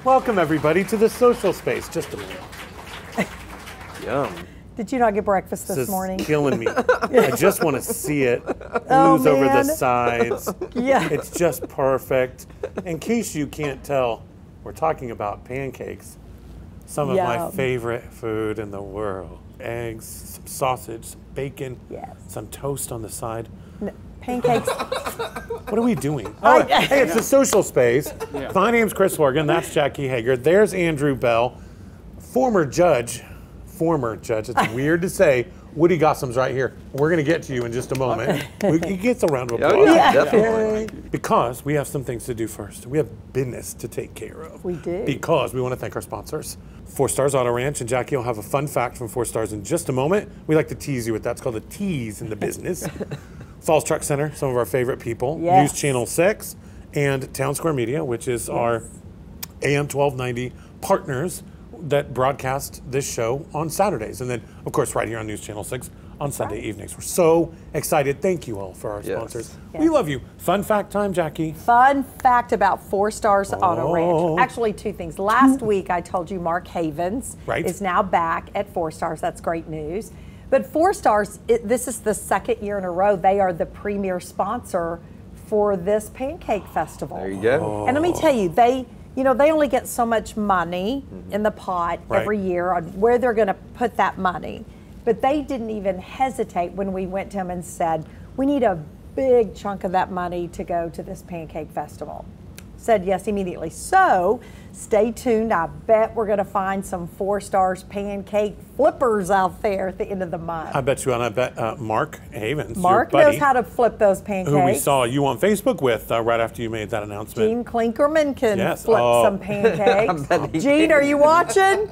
Welcome, everybody, to the social space. Just a minute. Yum. Did you not get breakfast this morning? This is killing me. I just want to see it ooze over the sides. Yeah. It's just perfect. In case you can't tell, we're talking about pancakes. Some of my favorite food in the world. Eggs, some sausage, some bacon, some toast on the side. Pancakes. What are we doing? Oh, hey, it's the social space. Yeah. My name's Chris Horgan. That's Jackie Hager. There's Andrew Bell, former judge. It's weird to say. Woody Gossom's right here. We're going to get to you in just a moment. He gets a round of applause. Oh, yeah, definitely. Because we have some things to do first. We have business to take care of. We do. Because we want to thank our sponsors. 4 Stars Auto Ranch, and Jackie will have a fun fact from 4 Stars in just a moment. We like to tease you with that. It's called a tease in the business. Falls Truck Center, some of our favorite people. Yes. News Channel 6 and Town Square Media, which is our AM 1290 partners that broadcast this show on Saturdays. And then, of course, right here on News Channel 6 on Sunday evenings. We're so excited. Thank you all for our sponsors. Yes. We love you. Fun fact time, Jackie. Fun fact about 4 Stars Auto Ranch. Actually, 2 things. Last week, I told you Mark Havens is now back at 4 Stars. That's great news. But 4 Stars, this is the 2nd year in a row. They are the premier sponsor for this pancake festival. There you go. And let me tell you, they only get so much money in the pot every year on where they're going to put that money. But they didn't even hesitate when we went to them and said, we need a big chunk of that money to go to this pancake festival. Said yes immediately. So stay tuned. I bet we're going to find some 4 Stars pancake flippers out there at the end of the month. I bet you, and I bet Mark Havens, Mark your buddy, knows how to flip those pancakes. who we saw you on Facebook with right after you made that announcement. Gene Klinkerman can flip some pancakes. Gene, are you watching?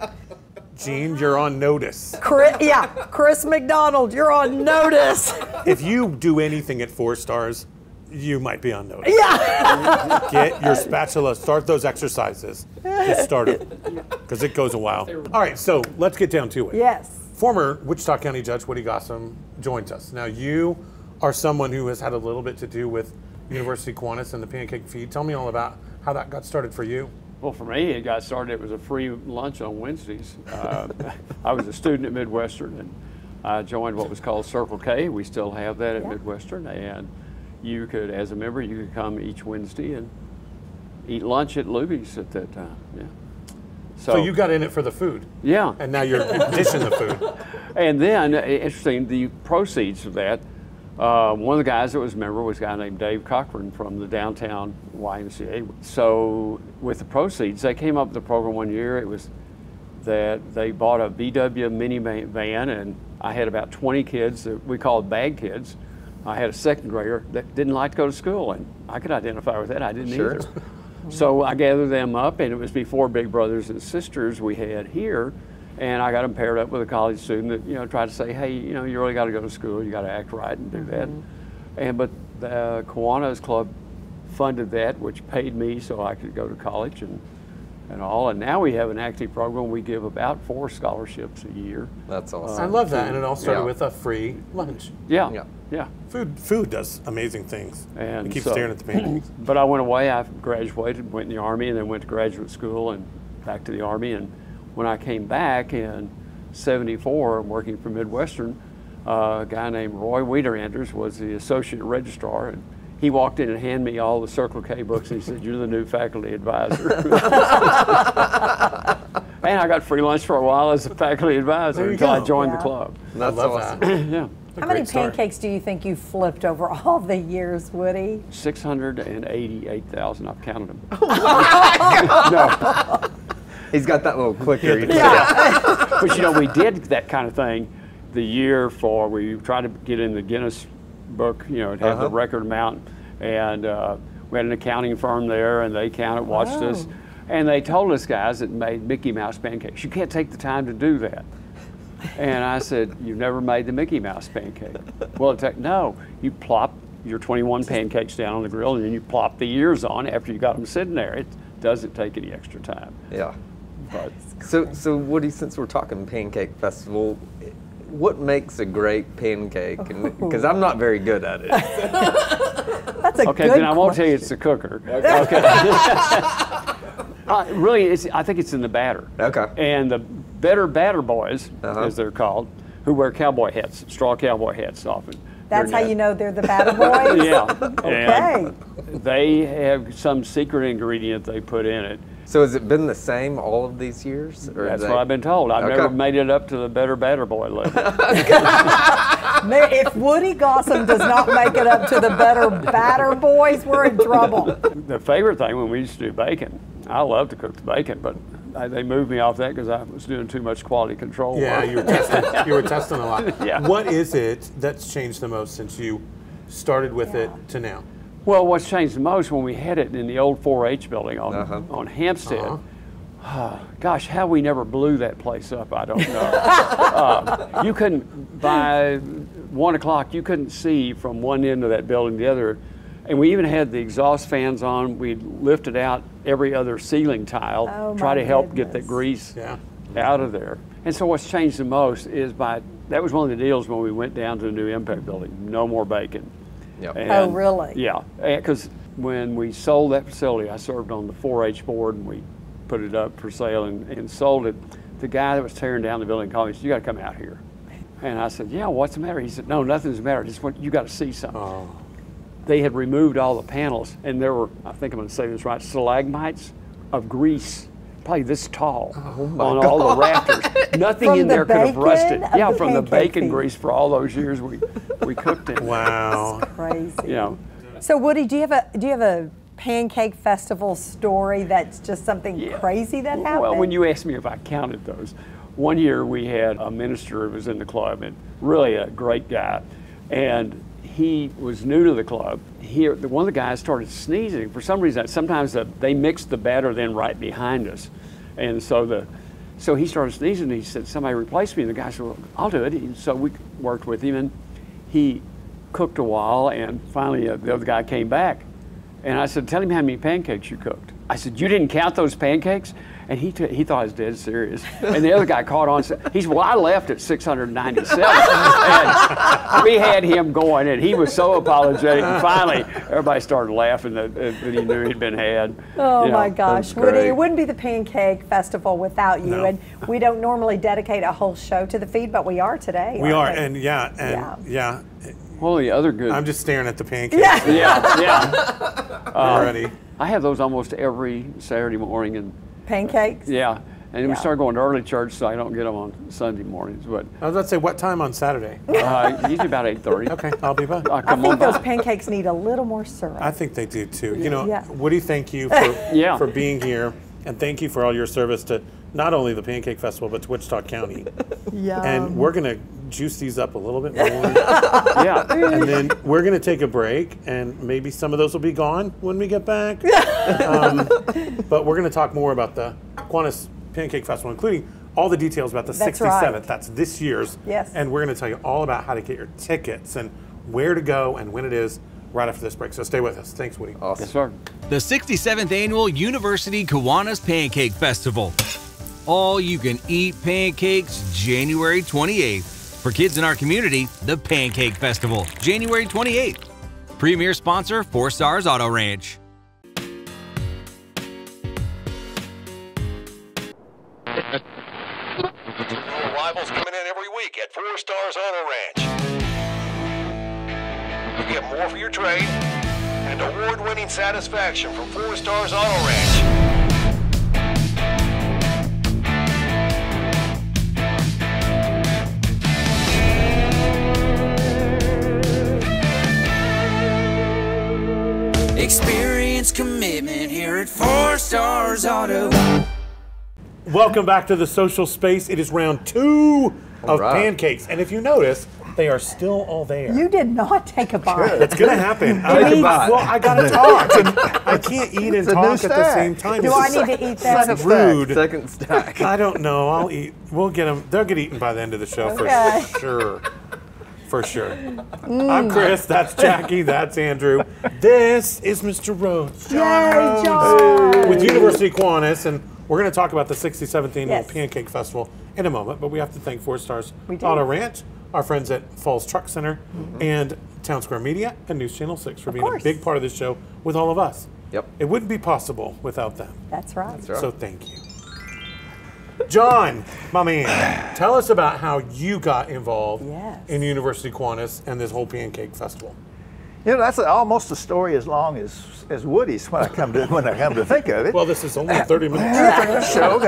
Gene, you're on notice. Chris McDonald, you're on notice. If you do anything at 4 Stars, you might be on notice. Yeah. Get your spatula, start those exercises. Just start it, because it goes a while. All right, so let's get down to it. Yes. Former Wichita County Judge Woody Gossom joins us. Now, you are someone who has had a little bit to do with University Kiwanis and the pancake feed. Tell me all about how that got started for you. Well, for me, it got started. It was a free lunch on Wednesdays. I was a student at Midwestern, and I joined what was called Circle K. We still have that at Midwestern, and you could, as a member, you could come each Wednesday and eat lunch at Luby's at that time. Yeah. So you got in it for the food. Yeah. And now you're dishing the food. And then, interesting, the proceeds of that. One of the guys that was a member was a guy named Dave Cochran from the downtown YMCA. So with the proceeds, they came up with a program one year. It was that they bought a VW minivan, and I had about 20 kids that we called bag kids. I had a 2nd grader that didn't like to go to school, and I could identify with that. I didn't either. So I gathered them up, and it was before Big Brothers and Sisters we had here. And I got them paired up with a college student that, tried to say, hey, you really got to go to school. You got to act right and do that. But the Kiwanis Club funded that, which paid me so I could go to college and all. And now we have an active program. We give about 4 scholarships a year. That's awesome. I love that. And it all started with a free lunch. Yeah. Food does amazing things. And you keep staring at the pancakes. But I went away. I graduated, went in the Army, and then went to graduate school and back to the Army. And when I came back in '74, working for Midwestern, a guy named Roy Wiederanders was the associate registrar, and he walked in and handed me all the Circle K books, and he said, "You're the new faculty advisor." And I got free lunch for a while as a faculty advisor until I joined the club. That's awesome. Yeah. How many pancakes do you think you flipped over all the years, Woody? 688,000. I've counted them. No. He's got that little clicker. But we did that kind of thing the year we tried to get in the Guinness book, it had the record amount. And we had an accounting firm there, and they counted, watched us. And they told us guys that made Mickey Mouse pancakes, you can't take the time to do that. And I said, you've never made the Mickey Mouse pancake. Well, no, you plop your 21 pancakes down on the grill, and then you plop the ears on after you got them sitting there. It doesn't take any extra time. Yeah. But so Woody, since we're talking pancake festival, what makes a great pancake? Because I'm not very good at it. That's a good then I won't question. tell you it's the cooker. Okay. Really, I think it's in the batter. Okay. And the better batter boys, as they're called, who wear cowboy hats, straw cowboy hats often. That's how you know they're the batter boys? Yeah. Okay. And they have some secret ingredient they put in it. So has it been the same all of these years? Or That's what I've been told. I've never made it up to the better batter boy level. If Woody Gossom does not make it up to the better batter boys, we're in trouble. The favorite thing when we used to do bacon, I love to cook the bacon, but they moved me off that because I was doing too much quality control Yeah, work. you were testing a lot. Yeah. What is it that's changed the most since you started with it to now? Well, what's changed the most when we had it in the old 4-H building on Hampstead. Gosh, how we never blew that place up, I don't know. You couldn't, by 1 o'clock, you couldn't see from one end of that building to the other. And we even had the exhaust fans on. We'd lifted out every other ceiling tile, try to help get that grease out of there. And so what's changed the most is that was one of the deals when we went down to the new Impact building, no more bacon. Yep. And, Oh, really? Yeah, because when we sold that facility, I served on the 4-H board, and we put it up for sale and sold it. The guy that was tearing down the building called me and said, "You got to come out here." And I said, "Yeah, what's the matter?" He said, "No, nothing's the matter. Just you got to see something." They had removed all the panels, and there were, I think I'm going to say this right, stalagmites of grease, probably this tall, on all the rafters. Nothing From in the there could have rusted. bacon of Yeah, the from the pancake bacon feed. grease for all those years we cooked in. Wow. Crazy. You know, So Woody, do you have a pancake festival story that's just something crazy that happened? Well, when you asked me if I counted those, one year we had a minister who was in the club, and really a great guy, and he was new to the club. One of the guys started sneezing. For some reason, sometimes they mixed the batter then right behind us. And so he started sneezing, and he said, "Somebody replace me." And the guy said, "Well, I'll do it." And so we worked with him, and he cooked a while, and finally the other guy came back. And I said, "Tell him how many pancakes you cooked." I said, "You didn't count those pancakes?" And he thought I was dead serious. And the other guy caught on and said, he said, "Well, I left at 697. And we had him going, and he was so apologetic. And finally, everybody started laughing that he knew he'd been had. Oh, You know, my gosh, that's Woody, great. it wouldn't be the Pancake Festival without you. No. And we don't normally dedicate a whole show to the feed, but we are today. We are, aren't we? and yeah. Well, the other good. I'm just staring at the pancakes Yeah. already. I have those almost every Saturday morning, and Pancakes? and we start going to early church, so I don't get them on Sunday mornings. But I was about to say, what time on Saturday? usually about 8:30. Okay, I'll be back. I think those pancakes need a little more syrup. I think they do too. You know, Yeah. Woody, thank you for being here, and thank you for all your service to not only the Pancake Festival, but to Wichita County. Yeah. And we're going to juice these up a little bit more. Yeah. And then we're going to take a break, and maybe some of those will be gone when we get back. But we're going to talk more about the Kiwanis Pancake Festival, including all the details about the That's 67th. right. That's this year's. Yes. And we're going to tell you all about how to get your tickets and where to go and when it is right after this break. So stay with us. Thanks, Woody. Awesome. Yes, sir. The 67th Annual University Kiwanis Pancake Festival. All you can eat pancakes January 28th. For kids in our community, the Pancake Festival, January 28th. Premier sponsor, 4 Stars Auto Ranch. New arrivals coming in every week at 4 Stars Auto Ranch. You get more for your trade and award-winning satisfaction from 4 Stars Auto Ranch. Experience commitment here at 4 Stars Auto. Welcome back to the social space. It is round 2 of right. pancakes. And if you notice, they are still all there. You did not take a bite. It's going to happen. Take a bite. Well, I got to talk. I can't eat and a new talk at the stack. same time. Do This I is need to eat that? Second rude. Second stack. I don't know. I'll eat. We'll get them. They'll get eaten by the end of the show Okay. for sure. For sure. I'm Chris. That's Jackie. That's Andrew. This is Mr. Rhoads. Yay, John! With University Kiwanis, and we're going to talk about the 67th Annual Yes. Pancake Festival in a moment, but we have to thank 4 Stars We do. Auto Ranch, our friends at Falls Truck Center, and Town Square Media and News Channel 6 for being a course. big part of this show with all of us. Yep. It wouldn't be possible without them. That's right. That's right. So thank you. John, my man, tell us about how you got involved in University Kiwanis and this whole pancake festival. You know, that's almost a story as long as Woody's when I come to think of it. Well, this is only 30 minutes. Show,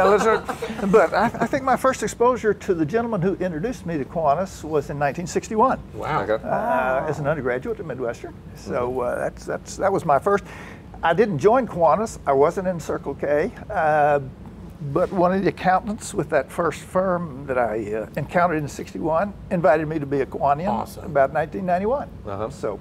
but I think my first exposure to the gentleman who introduced me to Kiwanis was in 1961. Wow. Okay. As an undergraduate at Midwestern. So that was my first. I didn't join Kiwanis. I wasn't in Circle K. But one of the accountants with that first firm that I encountered in '61 invited me to be a Kiwanian about 1991. So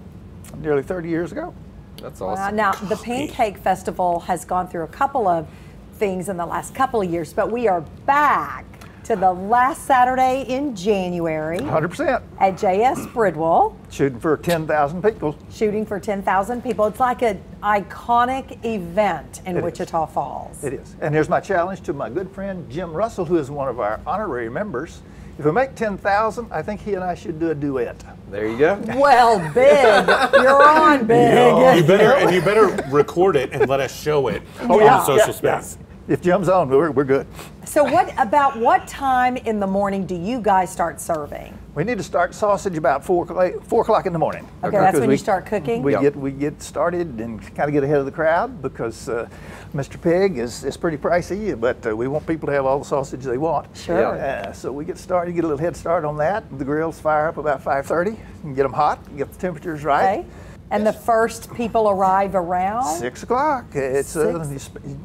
nearly 30 years ago. That's awesome. Now, the Pancake Festival has gone through a couple of things in the last couple of years, but we are back to the last Saturday in January. 100%. At JS Bridwell. Shooting for 10,000 people. Shooting for 10,000 people. It's like an iconic event in Wichita Falls. It is. And here's my challenge to my good friend Jim Russell, who is one of our honorary members. If we make 10,000, I think he and I should do a duet. There you go. Well, Big, you're on, Big. You better record it and let us show it on social space. If Jim's on, we're good. So what time in the morning do you guys start serving? We need to start sausage about 4 o'clock in the morning. Okay, that's when you start cooking? We get started and kind of get ahead of the crowd because Mr. Pig is pretty pricey, but we want people to have all the sausage they want. Sure. So we get started, get a little head start on that. The grills fire up about 5:30 and get them hot, get the temperatures right. Okay. And the first people arrive around? 6 o'clock. It's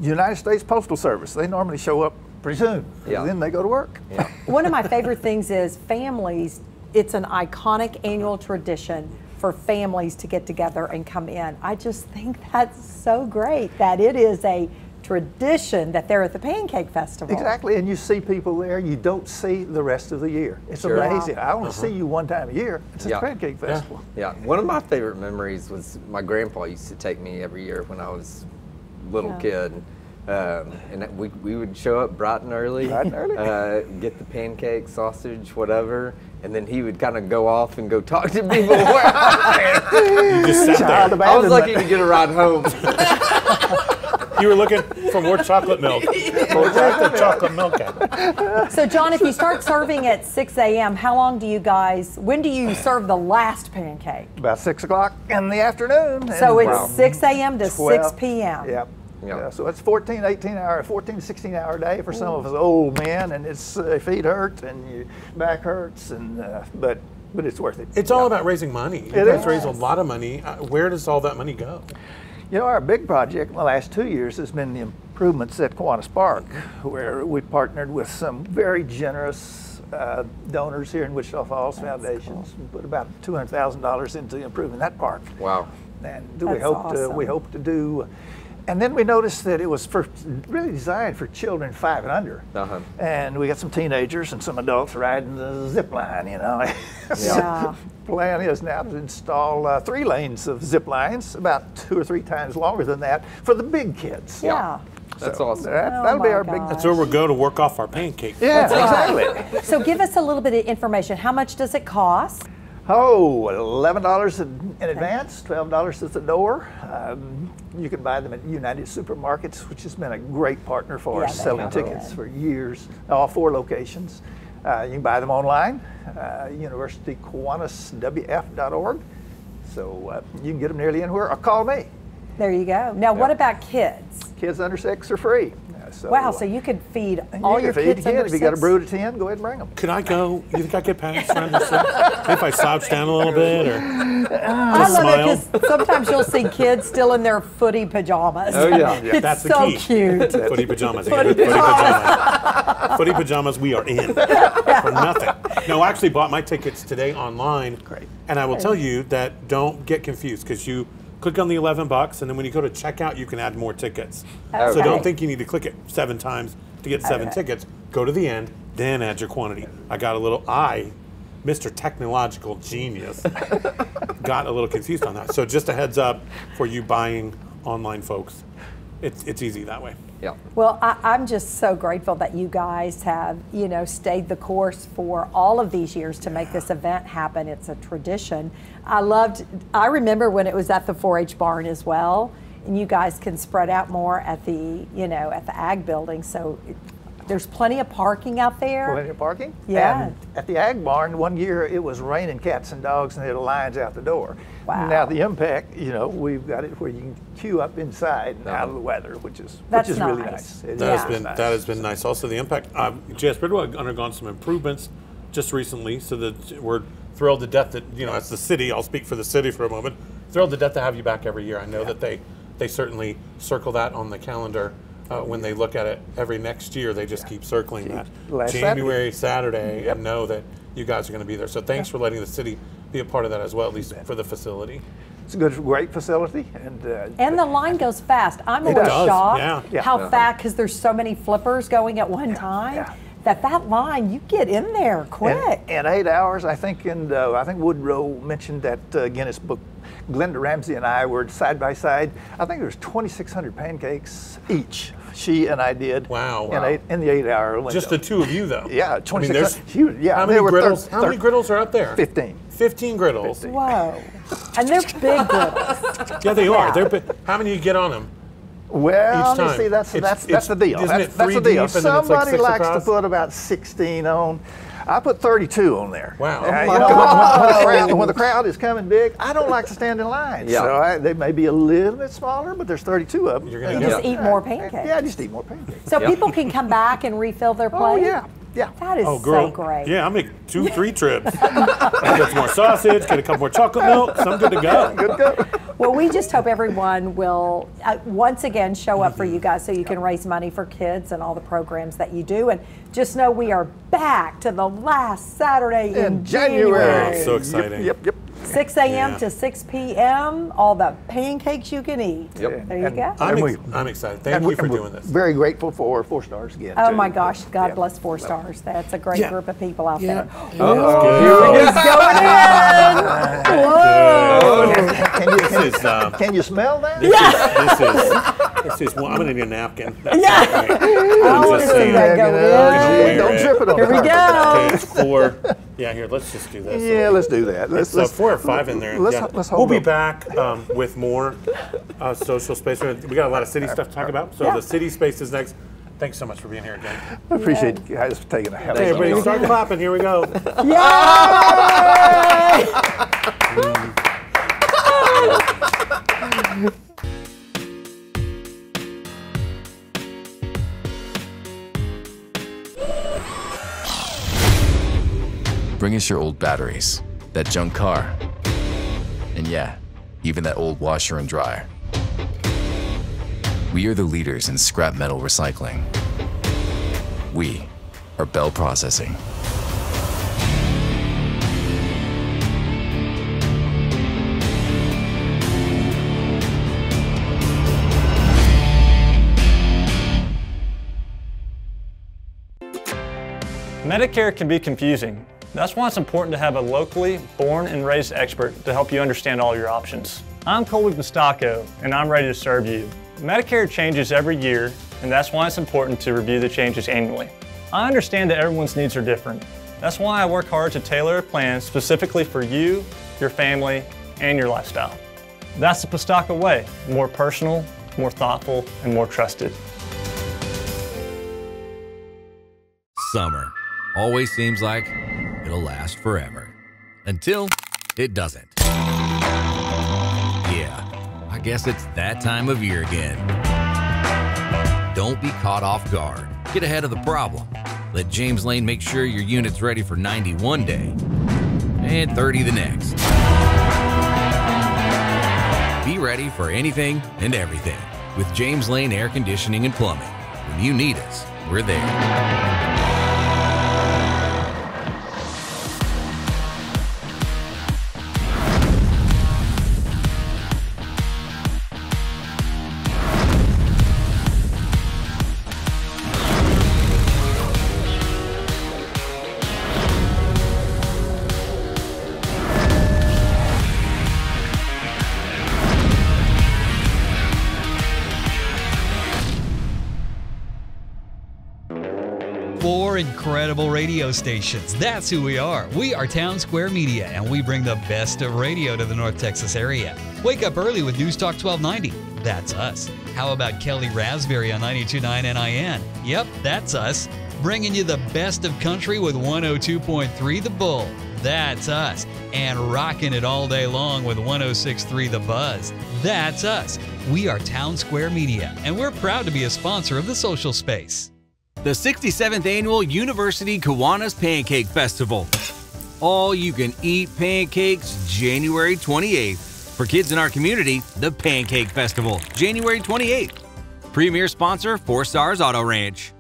United States Postal Service. They normally show up pretty soon. Yeah. Then they go to work. Yeah. One of my favorite things is families. It's an iconic annual tradition for families to get together and come in. I just think that's so great that it is a tradition that they're at the Pancake Festival. Exactly, and you see people there you don't see the rest of the year. It's amazing. I only see you one time a year. It's a Pancake Festival. Yeah, one of my favorite memories was my grandpa used to take me every year when I was a little kid. And we would show up bright and early, get the pancake, sausage, whatever, and then he would kind of go off and go talk to people. You just sat there. I was lucky to get a ride home. You were looking for more chocolate milk. Where's the chocolate milk at? So, John, if you start serving at 6 a.m., how long do you guys, when do you serve the last pancake? About 6 o'clock in the afternoon. So it's 6 a.m. to 6 p.m. Yep. Yeah, so it's 14 to 16 hour day for some of us old men, and it's feet hurt and your back hurts, and but it's worth it. It's all about raising money. You guys raise a lot of money. Where does all that money go? You know, our big project in the last 2 years has been the improvements at Kiwanis Park, where we partnered with some very generous donors here in Wichita Falls Foundations and put about $200,000 into improving that park. Wow. And we hope to do. And then we noticed that it was really designed for children 5 and under. And we got some teenagers and some adults riding the zip line, you know. Yeah. Plan is now to install 3 lanes of zip lines, about 2 or 3 times longer than that, for the big kids. Yeah. That's awesome. That'll be our big. That's where we'll go to work off our pancake. Yeah, exactly. So give us a little bit of information. How much does it cost? Oh, $11 in advance, $12 at the door. You can buy them at United Supermarkets, which has been a great partner for us, selling tickets for years, all 4 locations. You can buy them online, universitykiwaniswf.org. So you can get them nearly anywhere, or call me. There you go. Now, what about kids? Kids under 6 are free. Wow, so you could feed all your kids under 6? If you got a brood of 10, go ahead and bring them. Could I go? You think I could pass around this thing? If I slouch down a little bit or I love it because sometimes you'll see kids still in their footy pajamas. Oh, yeah. It's That's the so key. cute. Footy pajamas. Footy pajamas, we are in for nothing. No, I actually bought my tickets today online. Great. And I will tell you that don't get confused because you click on the $11 and then when you go to checkout, you can add more tickets. Okay. So don't think you need to click it 7 times to get 7 tickets. Go to the end, then add your quantity. I got a little, Mr. Technological Genius, got a little confused on that. So just a heads up for you buying online folks. It's easy that way. Yeah. Well, I'm just so grateful that you guys have, stayed the course for all of these years to make this event happen. It's a tradition. I remember when it was at the 4-H barn as well. and you guys can spread out more at the, at the ag building. So there's plenty of parking out there. Plenty of parking. Yeah. And at the ag barn, one year it was raining cats and dogs, and there were lines out the door. Wow. Now the impact, we've got it where you can queue up inside and out of the weather, which is really nice. That has been nice. Also, the impact. JS Bridwell undergone some improvements just recently, so that we're thrilled to death that as the city. I'll speak for the city for a moment. Thrilled to death to have you back every year. I know that they certainly circle that on the calendar. When they look at it every next year, they just keep circling that January Saturday and know that you guys are going to be there. So thanks for letting the city be a part of that as well, at least for the facility. It's a great facility, and the line goes fast. I'm always shocked how fast, because there's so many flippers going at one time. Yeah. That line, you get in there quick. In 8 hours, I think, I think Woodrow mentioned that Guinness book. Glenda Ramsey and I were side by side. I think there was 2,600 pancakes each. She and I did. Wow. In the 8 hour window. Just the two of you, though. Yeah, 2,600. How many griddles? How many griddles are out there? 15. 15 griddles. 15. Whoa. And they're big griddles. Yeah, they are. They're big. How many do you get on them? Well, you see, that's the deal. That's the deal. Somebody likes to put about 16 on. I put 32 on there. Wow. When the crowd is coming big, I don't like to stand in line. Yeah. So they may be a little bit smaller, but there's 32 of them. You're going to just eat more pancakes. Yeah, just eat more pancakes. So people can come back and refill their plate? Oh, yeah. Yeah. That is so great. Yeah, I'll make 2-3 trips. Get some more sausage, get a couple more chocolate milk, so I'm good to go. Good to go. Well, we just hope everyone will once again show up for you guys so you can raise money for kids and all the programs that you do. And just know we are back to the last Saturday in January. Oh, so exciting. Yep. 6 a.m. to 6 p.m. All the pancakes you can eat. Yep. There you go. I'm excited. Thank you for doing this. Very grateful for 4 Stars again. Oh my gosh, God bless 4 Stars. That's a great group of people out there. Can you smell that? This is. I'm gonna need a napkin. I want to see that go in. Don't trip it on. Here we go. Okay, it's 4. Yeah, here. Let's just do this. Yeah, let's do that. Let's 4 or 5 in there. We'll be back with more social space. We got a lot of city stuff to talk about. So the city space is next. Thanks so much for being here again. I appreciate you guys for taking a hell of a everybody start clapping. Here we go. Bring us your old batteries, that junk car, and yeah, even that old washer and dryer. We are the leaders in scrap metal recycling. We are Bell Processing. Medicare can be confusing. That's why it's important to have a locally born and raised expert to help you understand all your options. I'm Colby Mostacco, and I'm ready to serve you. Medicare changes every year, and that's why it's important to review the changes annually. I understand that everyone's needs are different. That's why I work hard to tailor a plan specifically for you, your family, and your lifestyle. That's the Mostacco way, more personal, more thoughtful, and more trusted. Summer always seems like it'll last forever. Until it doesn't. Yeah, I guess it's that time of year again. Don't be caught off guard. Get ahead of the problem. Let James Lane make sure your unit's ready for 90 one day and 30 the next. Be ready for anything and everything with James Lane Air Conditioning and Plumbing. When you need us, we're there. Incredible radio stations. That's who we are. We are Town Square Media, and we bring the best of radio to the North Texas area. Wake up early with News Talk 1290. That's us. How about Kelly Raspberry on 92.9 NIN? Yep, that's us. Bringing you the best of country with 102.3 The Bull. That's us. And rocking it all day long with 106.3 The Buzz. That's us. We are Town Square Media, and we're proud to be a sponsor of the Social Space. The 67th Annual University Kiwanis Pancake Festival. All you can eat pancakes January 28th. For kids in our community, the Pancake Festival, January 28th. Premier sponsor, 4 Stars Auto Ranch.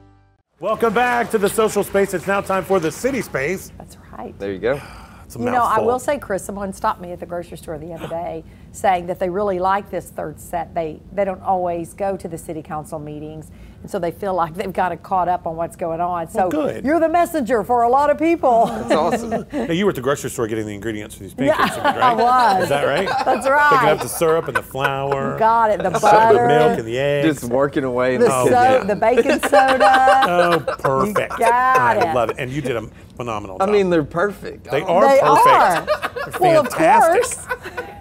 Welcome back to the Social Space. It's now time for the City Space. That's right. There you go. It's a You know, I mouthful. will say, Chris, someone stopped me at the grocery store the other day saying that they really like this third set. They don't always go to the city council meetings, and so they feel like they've got it caught up on what's going on. So good. You're the messenger for a lot of people. That's awesome. Now, you were at the grocery store getting the ingredients for these pancakes, Yeah, right? I was. Is that right? That's right. Picking up the syrup and the flour. Got it. The the butter, milk and the eggs. Just working away in the, the soda, the baking soda. Oh, perfect. got I it. love it. And you did a phenomenal I job. mean, they're perfect. They are They perfect. are. They're Well, of fantastic.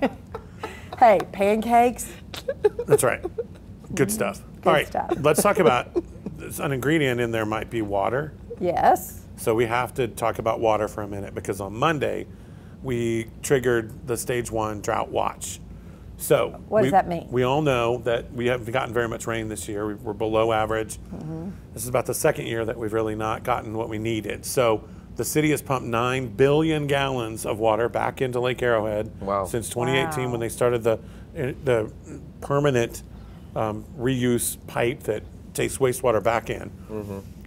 course. Hey, pancakes. That's right. Good stuff. All right, stuff. let's talk about an ingredient in there might be water. Yes. So we have to talk about water for a minute because on Monday we triggered the stage 1 drought watch. So What does that mean? We all know that we haven't gotten very much rain this year. We're below average. This is about the second year that we've really not gotten what we needed. So the city has pumped 9 billion gallons of water back into Lake Arrowhead since 2018 when they started the permanent reuse pipe that takes wastewater back in.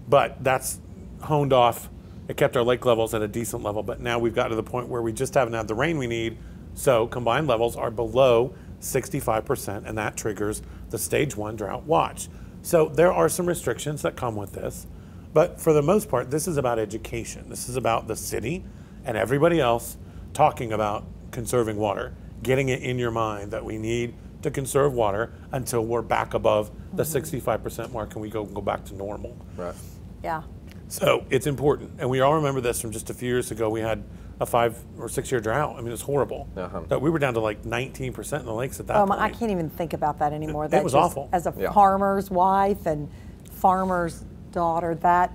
But that's honed off. It kept our lake levels at a decent level, but now we've got to the point where we just haven't had the rain we need. So combined levels are below 65%, and that triggers the stage 1 drought watch. So there are some restrictions that come with this, but for the most part, this is about education. This is about the city and everybody else talking about conserving water, getting it in your mind that we need to conserve water until we're back above the 65% mark and we go back to normal. Right. Yeah. So it's important. And we all remember this from just a few years ago. We had a 5 or 6 year drought. I mean, it's horrible. That we were down to like 19% in the lakes at that point. I can't even think about that anymore. It was awful. As a farmer's wife and farmer's daughter, that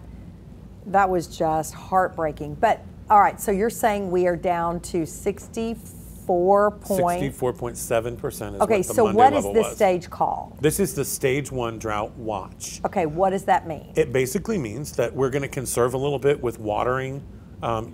was just heartbreaking. But all right, so you're saying we are down to 64.7% is okay, what the so Monday what is level this was. stage called? This is the stage 1 drought watch. Okay, what does that mean? It basically means that we're going to conserve a little bit with watering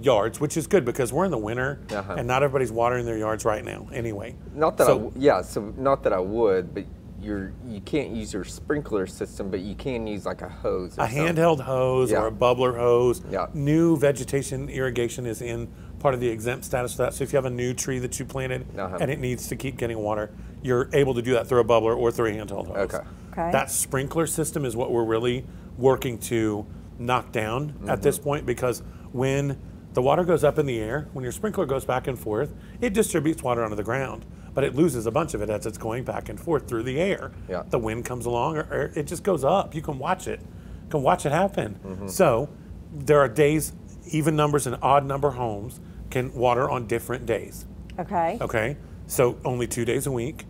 yards, which is good because we're in the winter and not everybody's watering their yards right now anyway. Not that not that I would, but you can't use your sprinkler system, but you can use like a hose. Or handheld hose or a bubbler hose. Yeah. New vegetation irrigation is in part of the exempt status for that. So if you have a new tree that you planted and it needs to keep getting water, you're able to do that through a bubbler or through a handheld hose. Okay. That sprinkler system is what we're really working to knock down at this point, because when the water goes up in the air, when your sprinkler goes back and forth, it distributes water onto the ground, but it loses a bunch of it as it's going back and forth through the air. The wind comes along or it just goes up. You can watch it. You can watch it happen. So there are days, even numbers and odd number homes can water on different days. Okay. Okay, so only 2 days a week.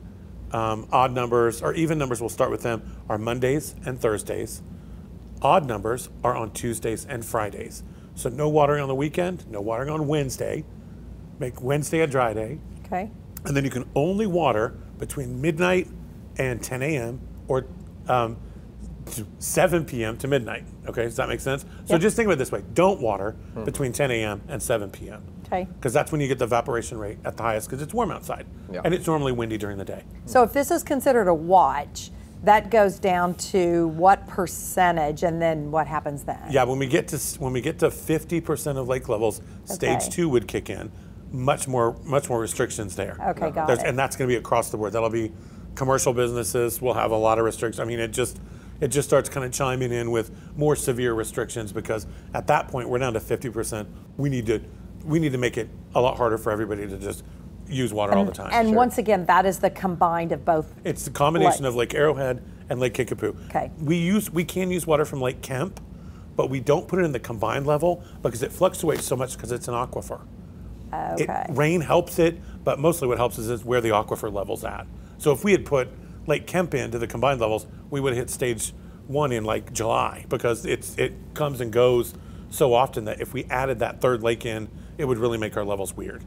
Odd numbers or even numbers, we'll start with them, are Mondays and Thursdays. Odd numbers are on Tuesdays and Fridays. So no watering on the weekend, no watering on Wednesday. Make Wednesday a dry day. Okay. And then you can only water between midnight and 10 a.m. or 7 p.m. to midnight. Okay, does that make sense? So just think of it this way. Don't water between 10 a.m. and 7 p.m. Okay. Because that's when you get the evaporation rate at the highest, because it's warm outside. And it's normally windy during the day. So if this is considered a watch, that goes down to what percentage, and then what happens then? Yeah, when we get to 50% of lake levels, stage 2 would kick in. Much more restrictions there. Okay, got it. And that's going to be across the board. That'll be commercial businesses will have a lot of restrictions. I mean, it just starts kind of chiming in with more severe restrictions, because at that point we're down to 50%. We need to make it a lot harder for everybody to just use water all the time. And once again, that is the combined of both. It's the combination of Lake Arrowhead and Lake Kickapoo. Okay. We can use water from Lake Kemp, but we don't put it in the combined level because it fluctuates so much because it's an aquifer. Okay. Rain helps it, but mostly what helps is where the aquifer level's at. So if we had put Lake Kemp into the combined levels, we would have hit stage 1 in like July, because it comes and goes so often that if we added that third lake in, it would really make our levels weird.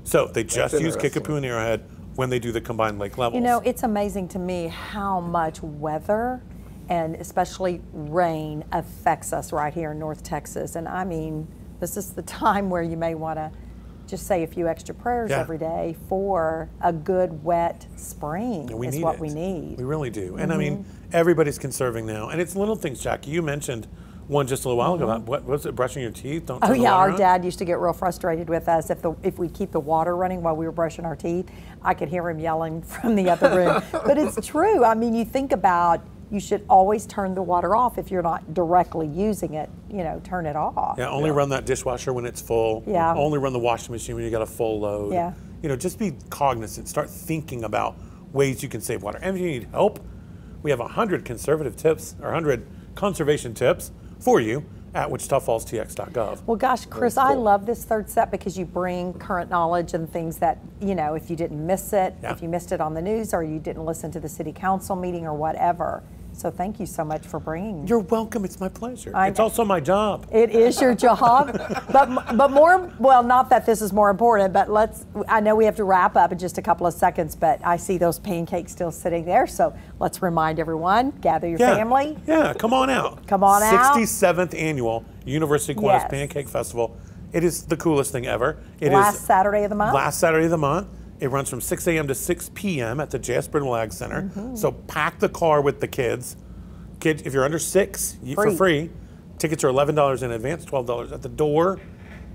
So they just use Kickapoo and Arrowhead when they do the combined lake levels. You know, it's amazing to me how much weather and especially rain affects us right here in North Texas. And I mean, this is the time where you may want to just say a few extra prayers every day for a good wet spring is what we need. We really do. And I mean, everybody's conserving now. And it's little things, Jackie. You mentioned one just a little while ago. What was it? Brushing your teeth? Don't turn the water our on? dad used to get real frustrated with us if we keep the water running while we were brushing our teeth. I could hear him yelling from the other room. But it's true. I mean, you think about, you should always turn the water off if you're not directly using it. You know, turn it off. Yeah, only run that dishwasher when it's full. Yeah. Only run the washing machine when you got a full load. Yeah. You know, just be cognizant. Start thinking about ways you can save water. And if you need help, we have 100 conservative tips, or 100 conservation tips for you at wichitafallstx.gov. Well, gosh, Chris, I love this third set because you bring current knowledge and things that, you know, if you didn't miss it, if you missed it on the news or you didn't listen to the city council meeting or whatever. So thank you so much for bringing. You're welcome. It's my pleasure. It's also my job. It is your job, but more, well, not that this is more important, but I know we have to wrap up in just a couple of seconds, but I see those pancakes still sitting there. So let's remind everyone, gather your family. Yeah, come on out. Come on out. 67th annual University of Kiwanis Pancake Festival. It is the coolest thing ever. It last is Saturday of the month? Last Saturday of the month. It runs from 6 a.m. to 6 p.m. at the J.S. Brittle Ag Center. So pack the car with the kids. Kids, if you're under 6, for free. Tickets are $11 in advance, $12 at the door.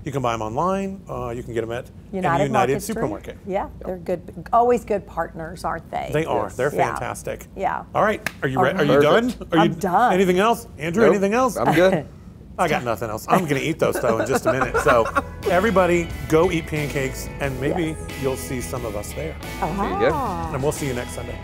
You can buy them online. You can get them at United Supermarket. Yeah, they're good. Always good partners, aren't they? They are. They're fantastic. Yeah. All right. Are you ready? Are you done? I'm done. Anything else? Andrew, anything else? I'm good. I got nothing else. I'm going to eat those, though, in just a minute. So everybody go eat pancakes, and maybe you'll see some of us there. There you go. And we'll see you next Sunday.